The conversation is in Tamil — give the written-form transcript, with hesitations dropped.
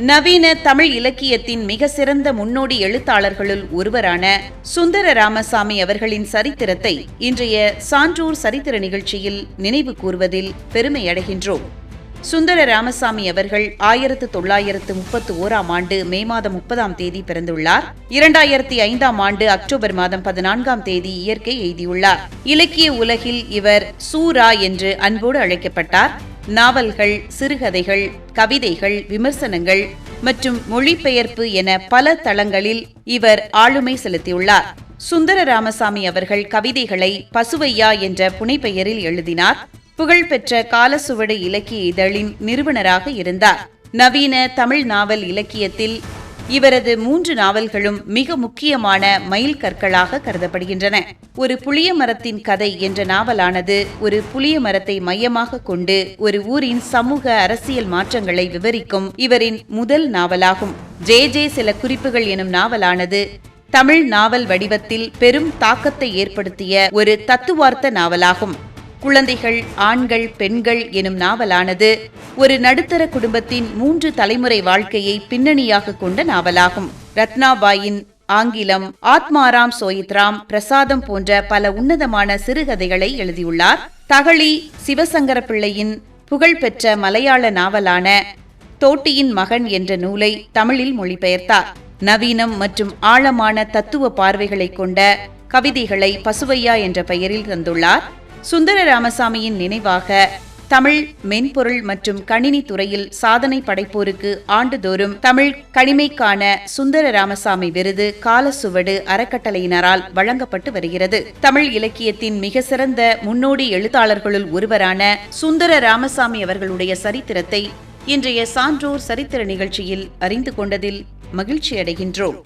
நவீன தமிழ் இலக்கியத்தின் மிக சிறந்த முன்னோடி எழுத்தாளர்களுள் ஒருவரான சுந்தர ராமசாமி அவர்களின் சரித்திரத்தை இன்றைய சான்றோர் சரித்திர நிகழ்ச்சியில் நினைவு கூர்வதில் பெருமை அடைகின்றோம். சுந்தர ராமசாமி அவர்கள் 1931 ஆண்டு மே மாதம் 30 பிறந்துள்ளார். 2005 ஆண்டு அக்டோபர் மாதம் 14 இயற்கை எய்தியுள்ளார். இலக்கிய உலகில் இவர் சூரா என்று அன்போடு அழைக்கப்பட்டார். நாவல்கள், சிறுகதைகள், கவிதைகள், விமர்சனங்கள் மற்றும் மொழிபெயர்ப்பு என பல தளங்களில் இவர் ஆளுமை செலுத்தியுள்ளார். சுந்தர ராமசாமி அவர்கள் கவிதைகளை பசுவையா என்ற புனைப்பெயரில் எழுதினார். புகழ்பெற்ற காலசுவடு இலக்கிய இதழின் நிறுவனராக இருந்தார். நவீன தமிழ் நாவல் இலக்கியத்தில் இவரது 3 நாவல்களும் மிக முக்கியமான மைல் கற்களாக கருதப்படுகின்றன. ஒரு புளிய மரத்தின் கதை என்ற நாவலானது ஒரு புளிய மரத்தை மையமாக கொண்டு ஒரு ஊரின் சமூக அரசியல் மாற்றங்களை விவரிக்கும் இவரின் முதல் நாவலாகும். ஜே சில குறிப்புகள் எனும் நாவலானது தமிழ் நாவல் வடிவத்தில் பெரும் தாக்கத்தை ஏற்படுத்திய ஒரு தத்துவார்த்த நாவலாகும். குழந்தைகள், ஆண்கள், பெண்கள் எனும் நாவலானது ஒரு நடுத்தர குடும்பத்தின் 3 தலைமுறை வாழ்க்கையை பின்னணியாக கொண்ட நாவலாகும். ரத்னாபாயின் ஆங்கிலம், ஆத்மாராம் சோயித்ராம், பிரசாதம் போன்ற பல உன்னதமான சிறுகதைகளை எழுதியுள்ளார். தகளி சிவசங்கர பிள்ளையின் புகழ்பெற்ற மலையாள நாவலான தோட்டியின் மகன் என்ற நூலை தமிழில் மொழிபெயர்த்தார். நவீனம் மற்றும் ஆழமான தத்துவ பார்வைகளை கொண்ட கவிதைகளை பசுவையா என்ற பெயரில் தந்துள்ளார். சுந்தர ராமசாமியின் நினைவாக தமிழ் மென்பொருள் மற்றும் கணினி துறையில் சாதனை படைப்போருக்கு ஆண்டுதோறும் தமிழ் கணிமைக்கான சுந்தர ராமசாமி விருது காலசுவடு அறக்கட்டளையினரால் வழங்கப்பட்டு வருகிறது. தமிழ் இலக்கியத்தின் மிக சிறந்த முன்னோடி எழுத்தாளர்களுள் ஒருவரான சுந்தர ராமசாமி அவர்களுடைய சரித்திரத்தை இன்றைய சான்றோர் சரித்திர நிகழ்ச்சியில் அறிந்து கொண்டதில் மகிழ்ச்சி அடைகின்றோம்.